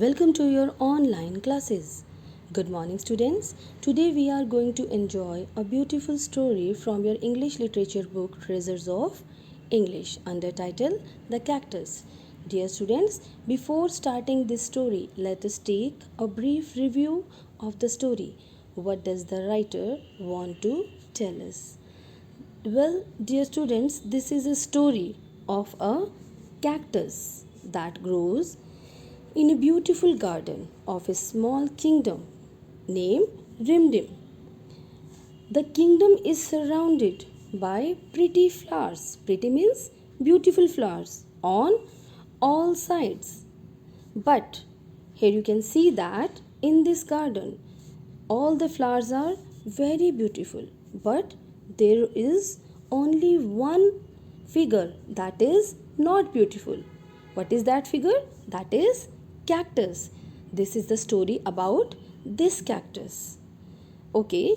Welcome to your online classes. Good morning, students. Today we are going to enjoy a beautiful story from your English literature book Treasures of English under title The Cactus. Dear students, before starting this story, let us take a brief review of the story. What does the writer want to tell us? Well, dear students, this is a story of a cactus that grows in a beautiful garden of a small kingdom named Rimdim. The kingdom is surrounded by pretty flowers. Pretty means beautiful flowers on all sides. But here you can see that in this garden, all the flowers are very beautiful. But there is only one figure that is not beautiful. What is that figure? That is cactus. This is the story about this cactus. Okay,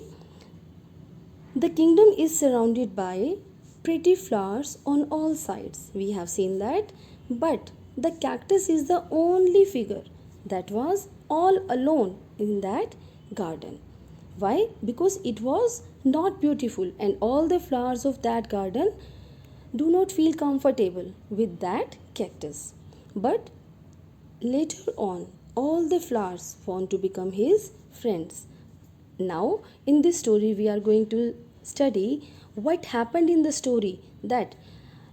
the kingdom is surrounded by pretty flowers on all sides. We have seen that. But the cactus is the only figure that was all alone in that garden. Why? Because it was not beautiful, and all the flowers of that garden do not feel comfortable with that cactus. But later on, all the flowers want to become his friends. Now, in this story, we are going to study what happened in the story that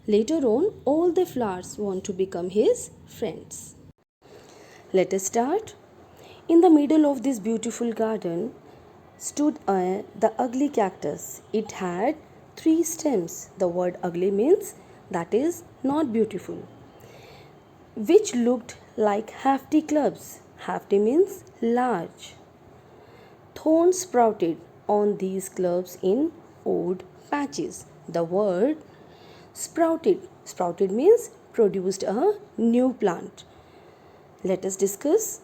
later on all the flowers want to become his friends. Let us start. In the middle of this beautiful garden stood the ugly cactus. It had three stems. The word ugly means that is not beautiful, which looked like hefty clubs. Hefty means large. Thorns sprouted on these clubs in odd patches. The word sprouted means produced a new plant. Let us discuss.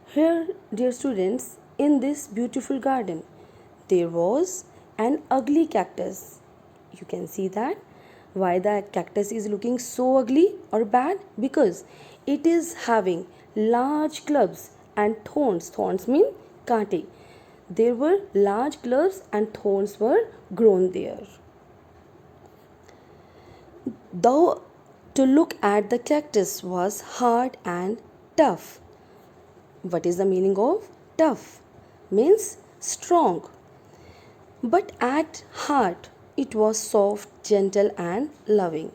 Here, dear students, in this beautiful garden, there was an ugly cactus. You can see that. Why the cactus is looking so ugly or bad? Because it is having large clubs and thorns. Thorns mean kaate. There were large clubs and thorns were grown there. Though to look at the cactus was hard and tough. What is the meaning of tough? Means strong. But at heart it was soft, gentle and loving.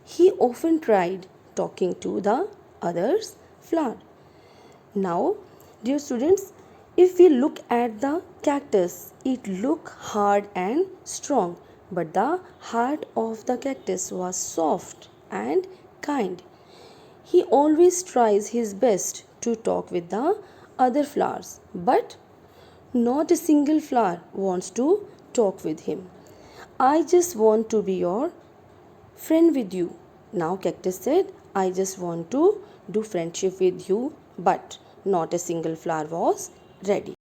He often tried talking to the others flower. Now, dear students, if we look at the cactus, it looked hard and strong, but the heart of the cactus was soft and kind. He always tries his best to talk with the other flowers, but not a single flower wants to talk with him. I just want to be your friend with you. Now, cactus said, I just want to do friendship with you, but not a single flower was ready.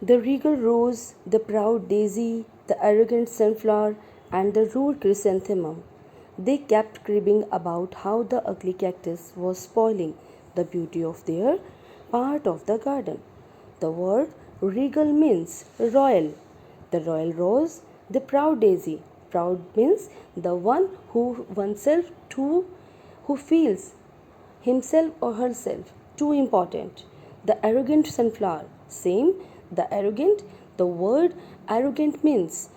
The regal rose, the proud daisy, the arrogant sunflower, and the rude chrysanthemum. They kept cribbing about how the ugly cactus was spoiling the beauty of their part of the garden. The word regal means royal. The royal rose, the proud daisy. Proud means the one who oneself too, who feels himself or herself too important. The arrogant sunflower, same. The arrogant, the word arrogant means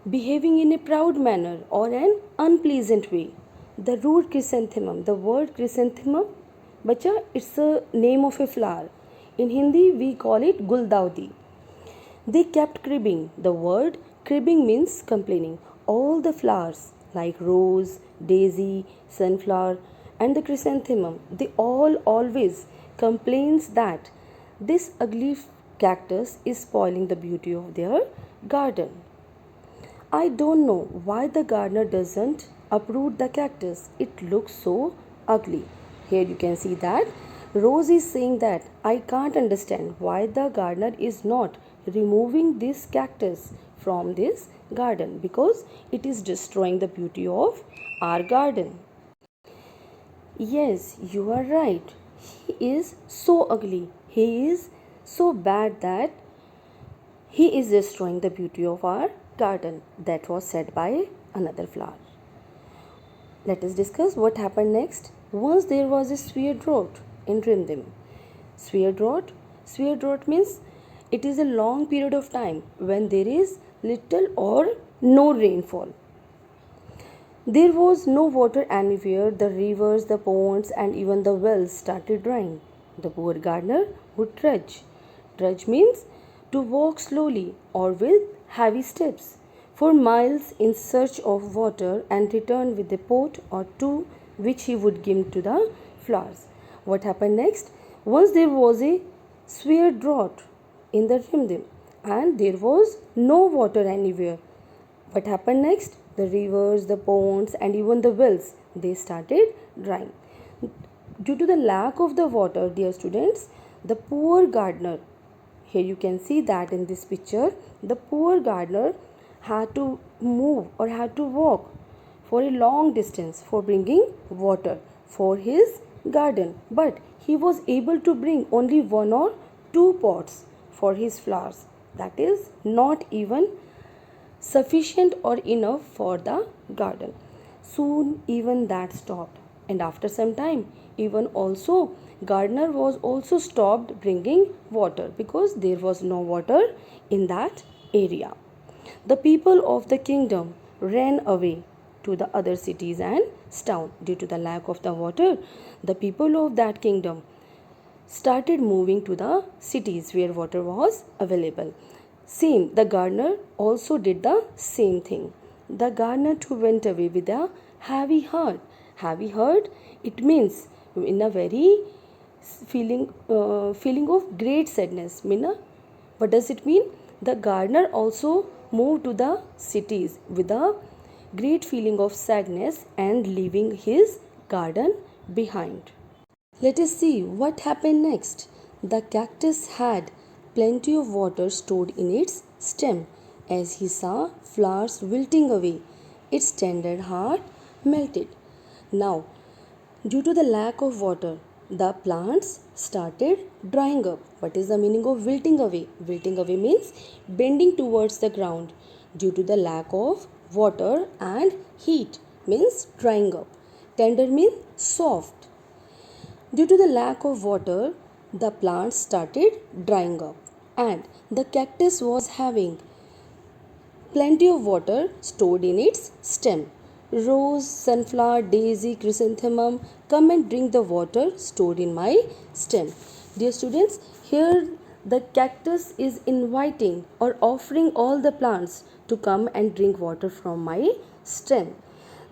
behaving in a proud manner or an unpleasant way. The rude chrysanthemum, the word chrysanthemum, bacha, it's a name of a flower. In Hindi, we call it guldaudi. They kept cribbing. The word cribbing means complaining. All the flowers like rose, daisy, sunflower, and the chrysanthemum, they all always complains that this ugly cactus is spoiling the beauty of their garden. I don't know why the gardener doesn't uproot the cactus. It looks so ugly. Here you can see that Rose is saying that I can't understand why the gardener is not removing this cactus from this garden because it is destroying the beauty of our garden. Yes, you are right. He is so ugly. He is so bad that he is destroying the beauty of our garden. That was said by another flower. Let us discuss what happened next. Once there was a severe drought in Rimdim. Severe drought? Severe drought means it is a long period of time when there is little or no rainfall. There was no water anywhere. The rivers, the ponds, and even the wells started drying. The poor gardener would trudge. Trudge means to walk slowly or with heavy steps for miles in search of water and return with a pot or two which he would give to the flowers. What happened next? Once there was a severe drought in the Rimdim and there was no water anywhere. What happened next? The rivers, the ponds, and even the wells, they started drying. Due to the lack of the water, dear students, the poor gardener, here you can see that in this picture, the poor gardener had to move or had to walk for a long distance for bringing water for his garden. But he was able to bring only one or two pots for his flowers. That is not even sufficient or enough for the garden. Soon even that stopped, and after some time even also gardener was also stopped bringing water because there was no water in that area. The people of the kingdom ran away to the other cities and towns due to the lack of the water. The people of that kingdom started moving to the cities where water was available. Same, the gardener also did the same thing. The gardener too went away with a heavy heart. Heavy heart, it means in a very feeling of great sadness. What does it mean? The gardener also moved to the cities with a great feeling of sadness and leaving his garden behind. Let us see what happened next. The cactus had plenty of water stored in its stem. As he saw flowers wilting away, its tender heart melted. Now, due to the lack of water, the plants started drying up. What is the meaning of wilting away? Wilting away means bending towards the ground due to the lack of water, and heat means drying up. Tender means soft. Due to the lack of water, the plants started drying up, and the cactus was having plenty of water stored in its stem. Rose, sunflower, daisy, chrysanthemum, come and drink the water stored in my stem. Dear students, here the cactus is inviting or offering all the plants to come and drink water from my stem.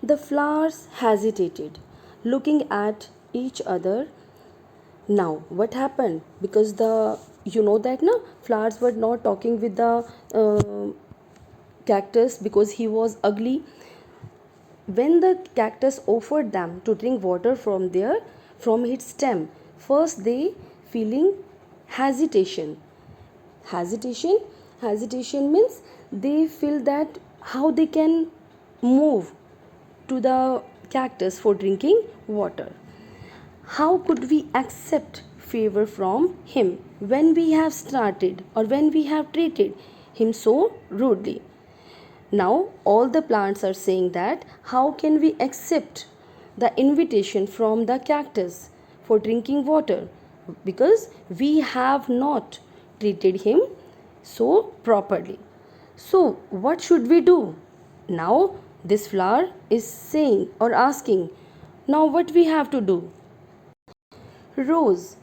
The flowers hesitated, looking at each other. Now what happened? Because the that no flowers were not talking with the cactus because he was ugly. When the cactus offered them to drink water from its stem, first they feeling hesitation. Hesitation hesitation means they feel that how they can move to the cactus for drinking water. How could we accept favor from him when we have started or when we have treated him so rudely? Now, all the plants are saying that how can we accept the invitation from the cactus for drinking water because we have not treated him so properly. So, what should we do? Now, this flower is saying or asking, now what we have to do? Rose,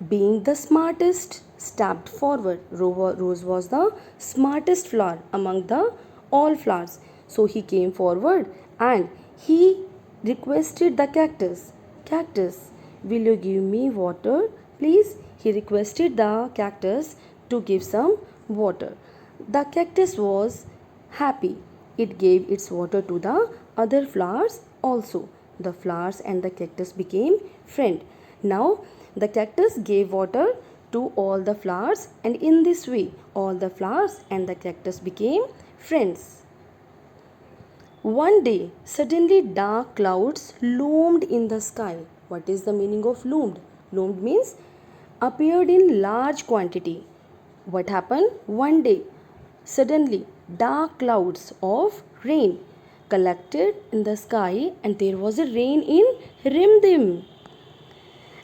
being the smartest, stepped forward. Rose was the smartest flower among the all flowers. So he came forward and he requested the cactus. Cactus, will you give me water, please? He requested the cactus to give some water. The cactus was happy. It gave its water to the other flowers also. The flowers and the cactus became friends. Now the cactus gave water to all the flowers, and in this way all the flowers and the cactus became friends. One day suddenly dark clouds loomed in the sky. What is the meaning of loomed? Bloomed means appeared in large quantity. What happened? One day, suddenly, dark clouds of rain collected in the sky, and there was a rain in Rimdim.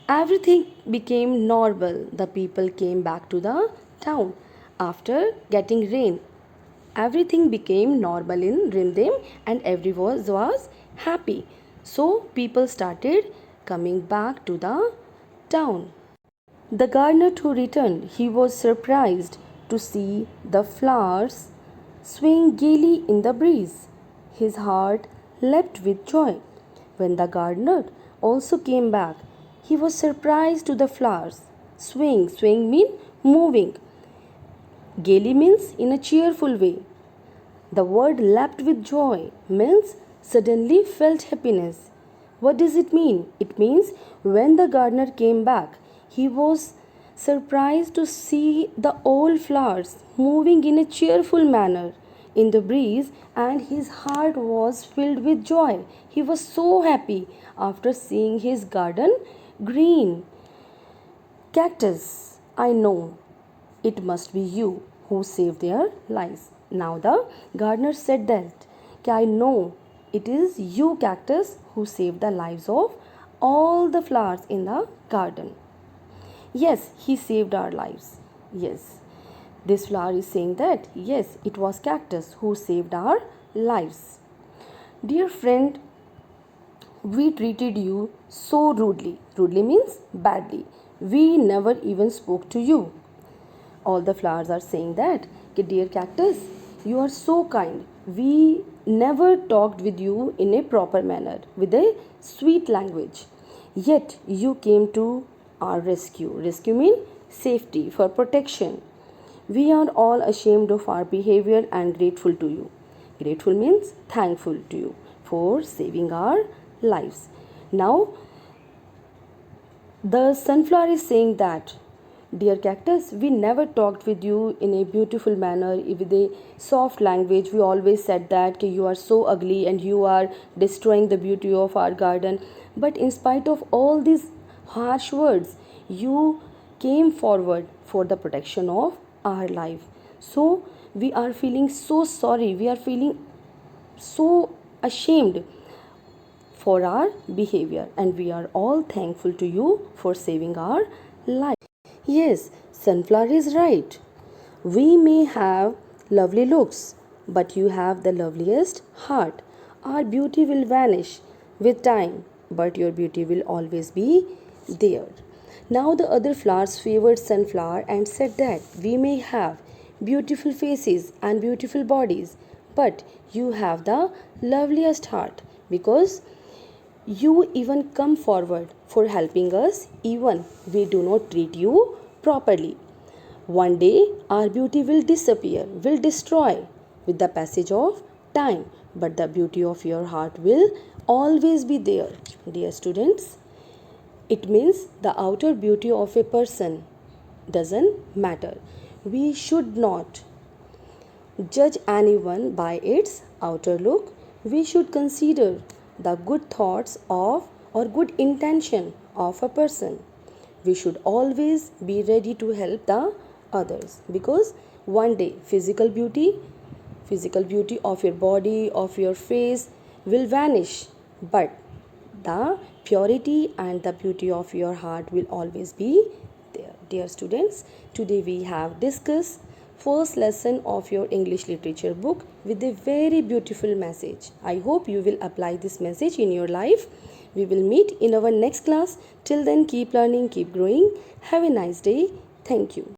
Everything became normal. The people came back to the town after getting rain. Everything became normal in Rimdim and everyone was happy. So people started coming back to the town. The gardener too returned. He was surprised to see the flowers swaying gaily in the breeze. His heart leapt with joy. When the gardener also came back, he was surprised to the flowers swaying. Swaying means moving. Gaily means in a cheerful way. The word leapt with joy means suddenly felt happiness. What does it mean? It means when the gardener came back, he was surprised to see the old flowers moving in a cheerful manner in the breeze, and his heart was filled with joy. He was so happy after seeing his garden green. Cactus, I know it must be you who saved their lives. Now the gardener said that I know it is you, cactus, who saved the lives of all the flowers in the garden. Yes, he saved our lives. Yes, this flower is saying that yes, it was cactus who saved our lives. Dear friend, we treated you so rudely. Rudely means badly. We never even spoke to you. All the flowers are saying that, dear cactus, you are so kind. We never talked with you in a proper manner, with a sweet language. Yet you came to our rescue. Rescue means safety, for protection. We are all ashamed of our behavior and grateful to you. Grateful means thankful to you for saving our lives. Now, the sunflower is saying that, dear cactus, we never talked with you in a beautiful manner, with a soft language. We always said that you are so ugly and you are destroying the beauty of our garden. But in spite of all these harsh words, you came forward for the protection of our life. So we are feeling so sorry. We are feeling so ashamed for our behavior, and we are all thankful to you for saving our life. Yes, sunflower is right. We may have lovely looks, but you have the loveliest heart. Our beauty will vanish with time, but your beauty will always be there. Now the other flowers favored sunflower and said that we may have beautiful faces and beautiful bodies, but you have the loveliest heart because you even come forward for helping us even we do not treat you properly. One day our beauty will disappear, will destroy with the passage of time, but the beauty of your heart will always be there. Dear students, it means the outer beauty of a person doesn't matter. We should not judge anyone by its outer look. We should consider the good thoughts of or good intention of a person. We should always be ready to help the others, because one day physical beauty of your body, of your face will vanish, but the purity and the beauty of your heart will always be there. Dear students, today we have discussed first lesson of your English literature book with a very beautiful message. I hope you will apply this message in your life. We will meet in our next class. Till then, keep learning, keep growing. Have a nice day. Thank you.